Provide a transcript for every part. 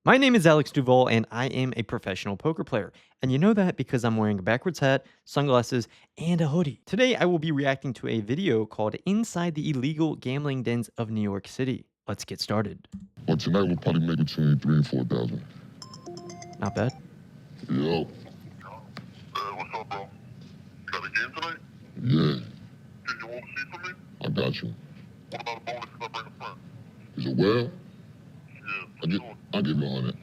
My name is Alex Duvall, and I am a professional poker player. And you know that because I'm wearing a backwards hat, sunglasses, and a hoodie. Today, I will be reacting to a video called Inside the Illegal Gambling Dens of New York City. Let's get started. Well, tonight we'll probably make between 3,000 and 4,000. Not bad. Yo. What's up, bro? You got a game tonight? Yeah, Can you hold a seat for me? I got you. What about a bonus if I bring a friend? Is it well? Yeah, I'll give you 100.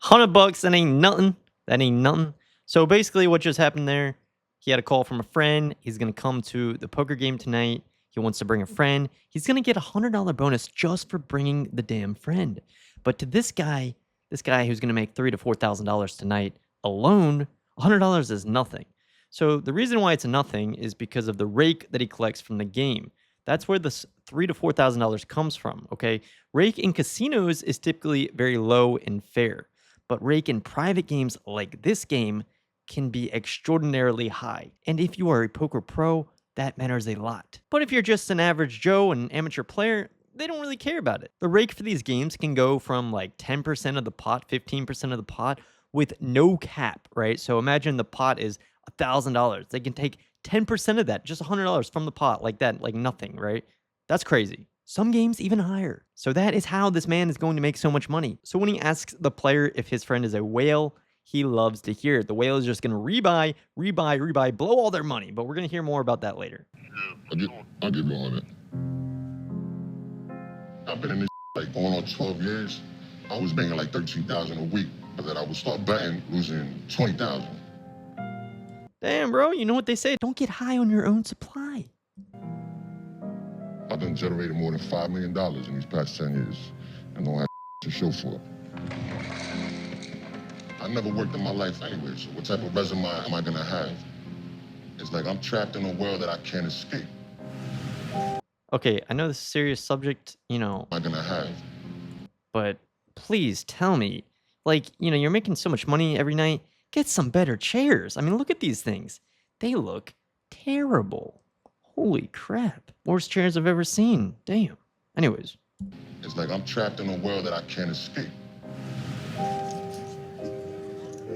$100, that ain't nothing. That ain't nothing. So basically, what just happened there, he had a call from a friend. He's going to come to the poker game tonight. He wants to bring a friend. He's going to get a $100 bonus just for bringing the damn friend. But to this guy who's going to make $3,000 to $4,000 tonight alone, $100 is nothing. So the reason why it's nothing is because of the rake that he collects from the game. That's where the $3,000 to $4,000 comes from, okay? Rake in casinos is typically very low and fair, but rake in private games like this game can be extraordinarily high. And if you are a poker pro, that matters a lot. But if you're just an average Joe, an amateur player, they don't really care about it. The rake for these games can go from like 10% of the pot, 15% of the pot with no cap, right? So imagine the pot is $1,000. They can take 10% of that, just $100 from the pot, like that, like nothing, right? That's crazy. Some games even higher. So that is how this man is going to make so much money. So when he asks the player if his friend is a whale, he loves to hear it. The whale is just going to rebuy, blow all their money. But we're going to hear more about that later. I'll give you 100. I've been in this like going on 12 years. I was making like 13,000 a week, but then I would start betting, losing 20,000. Damn, bro, you know what they say? Don't get high on your own supply. I've been generating more than $5 million in these past 10 years and don't have to show for it. I never worked in my life anyway, so what type of resume am I gonna have? It's like I'm trapped in a world that I can't escape. Okay, I know this is a serious subject, you know. Am I gonna have? But please tell me, like, you know, you're making so much money every night. Get some better chairs. I mean, look at these things. They look terrible. Holy crap. Worst chairs I've ever seen. Damn. Anyways. It's like I'm trapped in a world that I can't escape.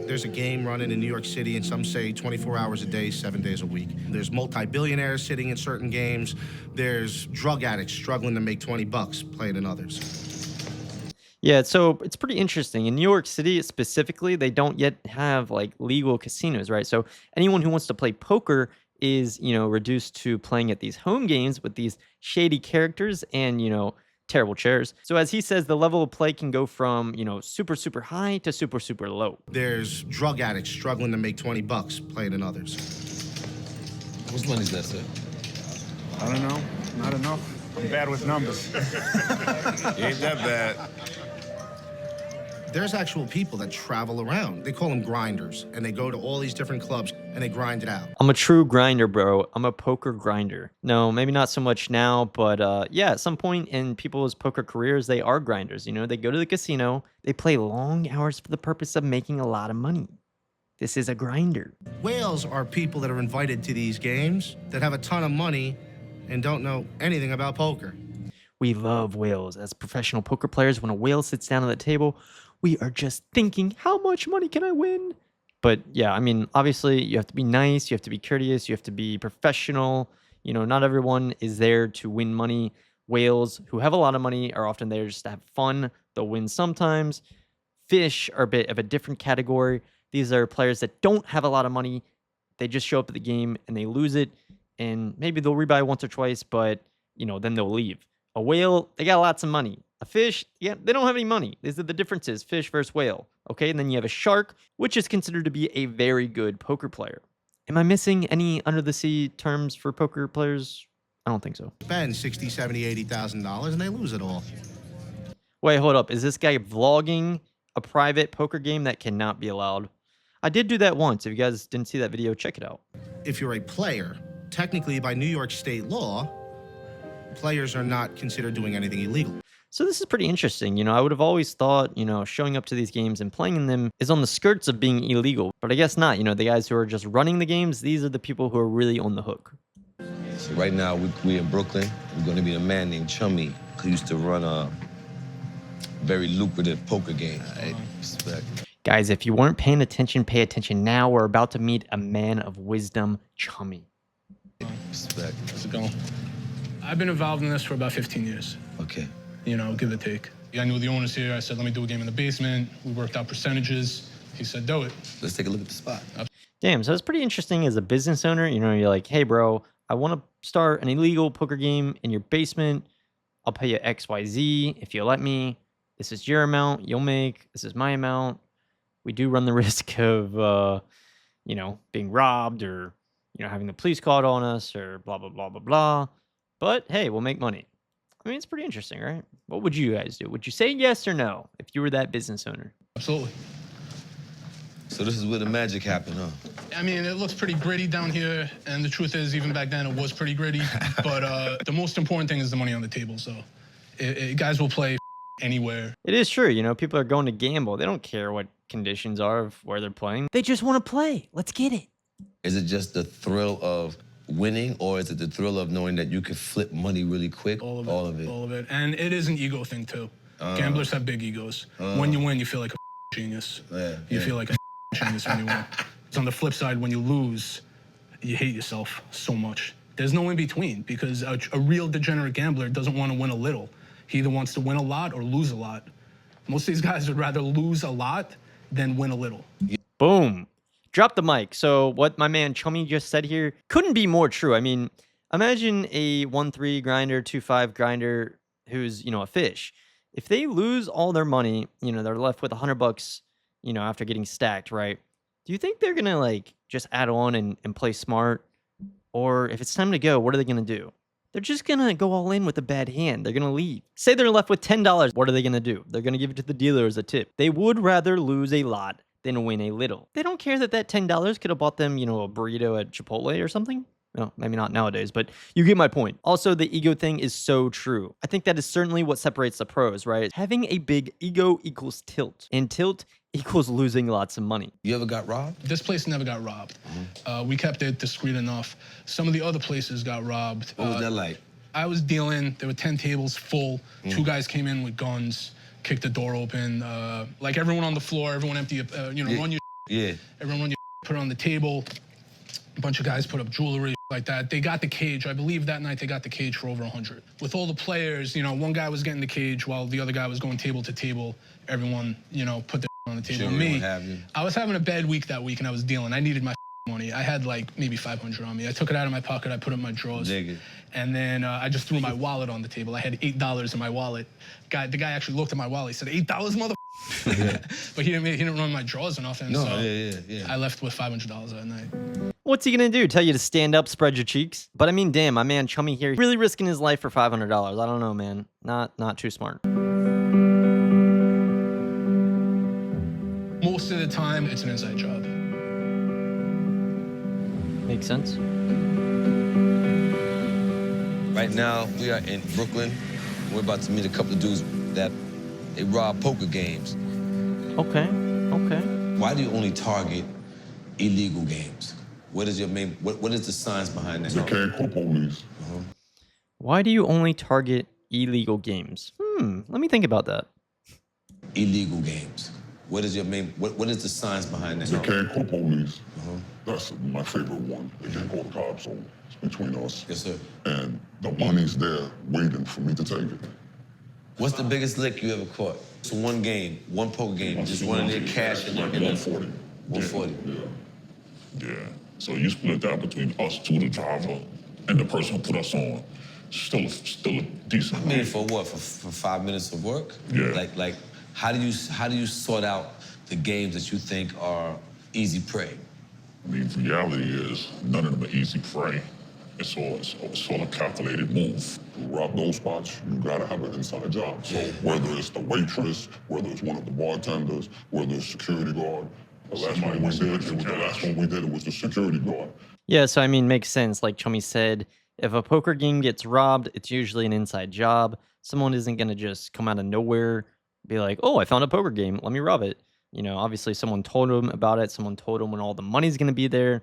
There's a game running in New York City, and some say 24 hours a day, 7 days a week. There's multi-billionaires sitting in certain games. There's drug addicts struggling to make 20 bucks playing in others. Yeah, so it's pretty interesting. In New York City specifically, they don't yet have like legal casinos, right? So anyone who wants to play poker is, you know, reduced to playing at these home games with these shady characters and, you know, terrible chairs. So as he says, the level of play can go from, you know, super, super high to super, super low. There's drug addicts struggling to make 20 bucks playing in others. Whose money's that, sir? I don't know. Not enough. I'm bad with numbers. Ain't that bad. There's actual people that travel around. They call them grinders, and they go to all these different clubs, and they grind it out. I'm a true grinder, bro. I'm a poker grinder. No, maybe not so much now, but yeah, at some point in people's poker careers, they are grinders. You know, they go to the casino, they play long hours for the purpose of making a lot of money. This is a grinder. Whales are people that are invited to these games that have a ton of money and don't know anything about poker. We love whales. As professional poker players, when a whale sits down at the table, we are just thinking, how much money can I win? But yeah, I mean, obviously you have to be nice, you have to be courteous, you have to be professional. You know, not everyone is there to win money. Whales who have a lot of money are often there just to have fun. They'll win sometimes. Fish are a bit of a different category. These are players that don't have a lot of money. They just show up at the game and they lose it. And maybe they'll rebuy once or twice, but, you know, then they'll leave. A whale, they got lots of money. A fish, yeah, they don't have any money. These are the differences, fish versus whale. Okay, and then you have a shark, which is considered to be a very good poker player. Am I missing any under-the-sea terms for poker players? I don't think so. Spend $60,000, $70,000, $80,000, and they lose it all. Wait, hold up. Is this guy vlogging a private poker game? That cannot be allowed. I did do that once. If you guys didn't see that video, check it out. If you're a player, technically by New York state law, players are not considered doing anything illegal. So this is pretty interesting. You know, I would have always thought, you know, showing up to these games and playing in them is on the skirts of being illegal. But I guess not. You know, the guys who are just running the games, these are the people who are really on the hook. So right now, we're in Brooklyn. We're going to meet a man named Chummy who used to run very lucrative poker game. I respect. Guys, if you weren't paying attention, pay attention now. We're about to meet a man of wisdom, Chummy. Respect. How's it going? I've been involved in this for about 15 years. Okay. You know, give or take. I knew the owners here. I said, let me do a game in the basement. We worked out percentages. He said, do it. Let's take a look at the spot. Damn, so it's pretty interesting as a business owner. You know, you're like, hey, bro, I want to start an illegal poker game in your basement. I'll pay you XYZ if you let me. This is your amount you'll make. This is my amount. We do run the risk of, you know, being robbed or, you know, having the police called on us or blah, blah, blah, blah, blah. But hey, we'll make money. I mean, it's pretty interesting, right? What would you guys do? Would you say yes or no if you were that business owner? Absolutely. So this is where the magic happened, huh? I mean, it looks pretty gritty down here. And the truth is, even back then, it was pretty gritty. But the most important thing is the money on the table. So guys will play anywhere. It is true. You know, people are going to gamble. They don't care what conditions are of where they're playing. They just want to play. Let's get it. Is it just the thrill of winning, or is it the thrill of knowing that you can flip money really quick? All of it. All of it. All of it. And it is an ego thing, too. Gamblers have big egos. When you win, you feel like a genius. Yeah, You yeah. feel like a genius when you win. It's on the flip side, when you lose, you hate yourself so much. There's no in between, because a real degenerate gambler doesn't want to win a little. He either wants to win a lot or lose a lot. Most of these guys would rather lose a lot than win a little. Boom. Drop the mic. So what my man Chummy just said here couldn't be more true. I mean, imagine a 1-3 grinder, 2-5 grinder who's, you know, a fish. If they lose all their money, you know, they're left with $100, you know, after getting stacked, right? Do you think they're going to like just add on and play smart? Or if it's time to go, what are they going to do? They're just going to go all in with a bad hand. They're going to leave. Say they're left with $10. What are they going to do? They're going to give it to the dealer as a tip. They would rather lose a lot than win a little. They don't care that $10 could have bought them, you know, a burrito at Chipotle or something. No, maybe not nowadays, but you get my point. Also, the ego thing is so true. I think that is certainly what separates the pros, right? Having a big ego equals tilt, and tilt equals losing lots of money. You ever got robbed? This place never got robbed. We kept it discreet enough. Some of the other places got robbed. What was that like? I was dealing, there were 10 tables full. 2 guys came in with guns, kicked the door open. Like everyone on the floor, everyone empty, you know, run your Yeah. everyone run your put it on the table. A bunch of guys put up jewelry like that. They got the cage. I believe that night they got the cage for over 100. With all the players, you know, one guy was getting the cage while the other guy was going table to table. Everyone, you know, put their on the table. Sure, Me, what have you. I was having a bad week that week and I was dealing. I needed my money. I had like maybe 500 on me. I took it out of my pocket. I put it in my drawers. Dig it. And then I just threw my wallet on the table. I had $8 in my wallet. The guy actually looked at my wallet. He said, $8, mother. But he didn't run my drawers or nothing. No, so yeah. I left with $500 that night. What's he gonna do? Tell you to stand up, spread your cheeks? But I mean, damn, my man Chummy here, really risking his life for $500. I don't know, man. Not too smart. Most of the time, it's an inside job. Makes sense. Right now, we are in Brooklyn. We're about to meet a couple of dudes that they rob poker games. Okay. Why do you only target illegal games? What is your main? What is the science behind that? They can't call police. Why do you only target illegal games? Let me think about that. Illegal games. What is your main? What is the science behind that? They can't call police. That's my favorite one. They can't call the cops, so it's between us. Yes, sir. And the money's there waiting for me to take it. What's the biggest lick you ever caught? So one game, one poker game, just running their cash in Like the 140. 140. Yeah. So you split that between us two, the driver, and the person who put us on. Still a decent. I mean, for what? For 5 minutes of work? Yeah. Like, how do you sort out the games that you think are easy prey? I mean, reality is none of them are easy prey. It's all a calculated move. To rob those spots, you gotta have an inside job. So whether it's the waitress, whether it's one of the bartenders, whether it's security guard, the last one we did, it was the security guard. Yeah, so I mean, makes sense. Like Chummy said, if a poker game gets robbed, it's usually an inside job. Someone isn't gonna just come out of nowhere, be like, oh, I found a poker game, let me rob it. You know, obviously someone told him about it. Someone told him when all the money's gonna be there.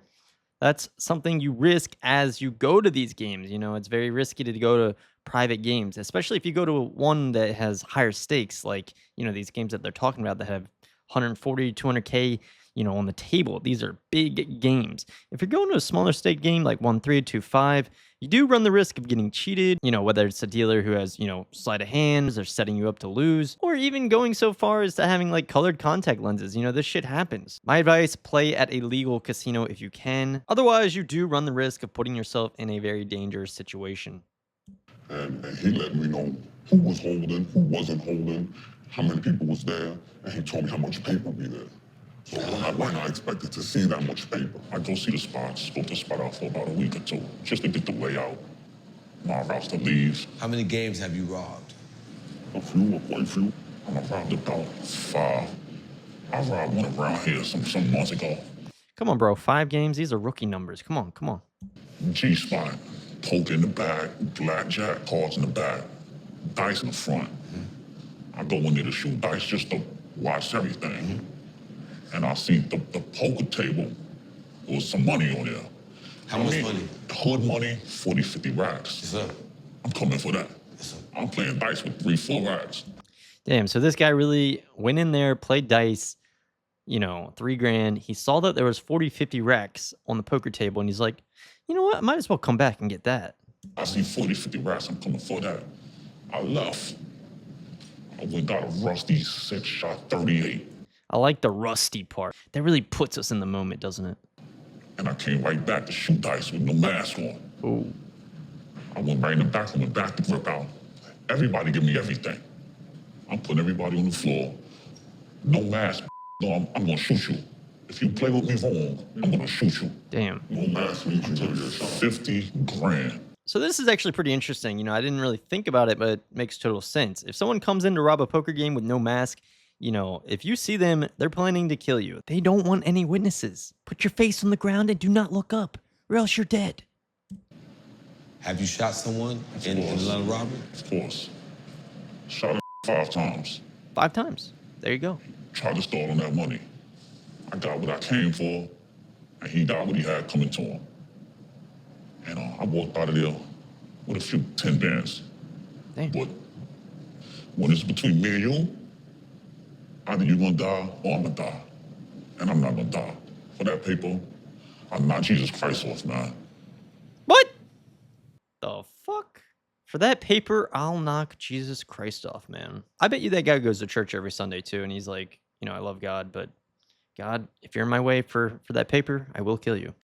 That's something you risk as you go to these games. You know, it's very risky to go to private games, especially if you go to one that has higher stakes, like, you know, these games that they're talking about that have 140, 200K, you know, on the table. These are big games. If you're going to a smaller stake game like 1-3, 2-5, you do run the risk of getting cheated, you know, whether it's a dealer who has, you know, sleight of hands or setting you up to lose, or even going so far as to having like colored contact lenses. You know, this shit happens. My advice, play at a legal casino if you can. Otherwise, you do run the risk of putting yourself in a very dangerous situation. And he let me know who was holding, who wasn't holding, how many people was there, and he told me how much paper be there. So when I went, I expected to see that much paper. I go see the spots, go to the spot out for about a week or two, just to get the layout, my routes to leave. How many games have you robbed? A few, quite a few. I robbed about 5. I robbed one around here some months ago. Come on, bro. 5 games. These are rookie numbers. Come on, come on. G-spot, poker in the back, blackjack, cards in the back, dice in the front. I go in there to shoot dice just to watch everything. And I see the poker table, there was some money on there. How much money? Hood money, 40, 50 racks. Yes, sir. I'm coming for that. Yes, sir. I'm playing dice with 3, 4 racks. Damn, so this guy really went in there, played dice, you know, 3 grand. He saw that there was 40, 50 racks on the poker table, and he's like, you know what? I might as well come back and get that. I see 40, 50 racks, I'm coming for that. I left. I went got a rusty 6-shot 38. I like the rusty part. That really puts us in the moment, doesn't it? And I came right back to shoot dice with no mask on. Ooh. I went right in the back and went back to grip out. Everybody give me everything. I'm putting everybody on the floor. No mask. No, I'm gonna shoot you. If you play with me wrong, I'm gonna shoot you. Damn. No mask means you take your shot. 50 grand. So this is actually pretty interesting. You know, I didn't really think about it, but it makes total sense. If someone comes in to rob a poker game with no mask, you know, if you see them, they're planning to kill you. They don't want any witnesses. Put your face on the ground and do not look up, or else you're dead. Have you shot someone in a line of robbery? Of course. Shot him 5 times. 5 times. There you go. Tried to stall on that money. I got what I came for, and he got what he had coming to him. And I walked out of there with a few 10 bands. Damn. But when it's between me and you, either you're gonna die or I'm gonna die. And I'm not gonna die. For that paper, I'm not Jesus Christ off, man. What? The fuck? For that paper, I'll knock Jesus Christ off, man. I bet you that guy goes to church every Sunday too, and he's like, you know, I love God, but God, if you're in my way for that paper, I will kill you.